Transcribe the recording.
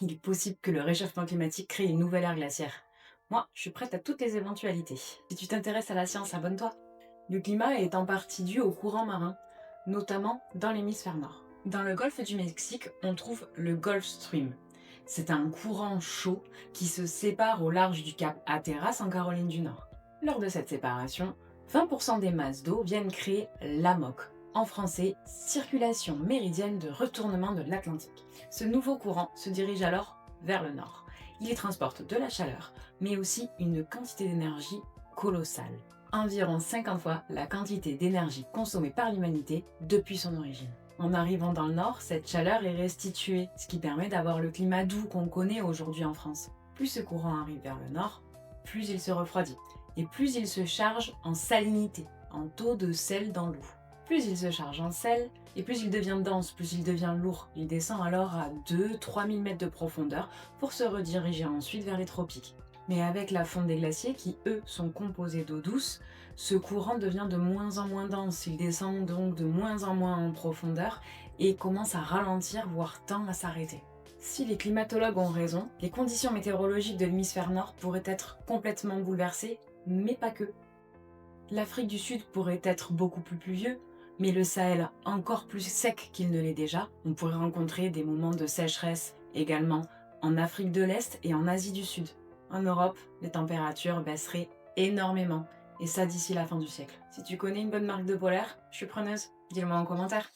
Il est possible que le réchauffement climatique crée une nouvelle ère glaciaire. Moi, je suis prête à toutes les éventualités. Si tu t'intéresses à la science, abonne-toi. Le climat est en partie dû aux courants marins, notamment dans l'hémisphère nord. Dans le golfe du Mexique, on trouve le Gulf Stream. C'est un courant chaud qui se sépare au large du cap Hatteras en Caroline du Nord. Lors de cette séparation, 20% des masses d'eau viennent créer l'AMOC, en français, circulation méridienne de retournement de l'Atlantique. Ce nouveau courant se dirige alors vers le nord. Il y transporte de la chaleur, mais aussi une quantité d'énergie colossale. Environ 50 fois la quantité d'énergie consommée par l'humanité depuis son origine. En arrivant dans le nord, cette chaleur est restituée, ce qui permet d'avoir le climat doux qu'on connaît aujourd'hui en France. Plus ce courant arrive vers le nord, plus il se refroidit, et plus il se charge en salinité, en taux de sel dans l'eau. Plus il se charge en sel, et plus il devient dense, plus il devient lourd. Il descend alors à 2-3 000 mètres de profondeur pour se rediriger ensuite vers les tropiques. Mais avec la fonte des glaciers, qui eux sont composés d'eau douce, ce courant devient de moins en moins dense. Il descend donc de moins en moins en profondeur et commence à ralentir, voire tend à s'arrêter. Si les climatologues ont raison, les conditions météorologiques de l'hémisphère nord pourraient être complètement bouleversées, mais pas que. L'Afrique du Sud pourrait être beaucoup plus pluvieux, mais le Sahel encore plus sec qu'il ne l'est déjà. On pourrait rencontrer des moments de sécheresse également en Afrique de l'Est et en Asie du Sud. En Europe, les températures baisseraient énormément, et ça d'ici la fin du siècle. Si tu connais une bonne marque de polaire, je suis preneuse, dis-le moi en commentaire.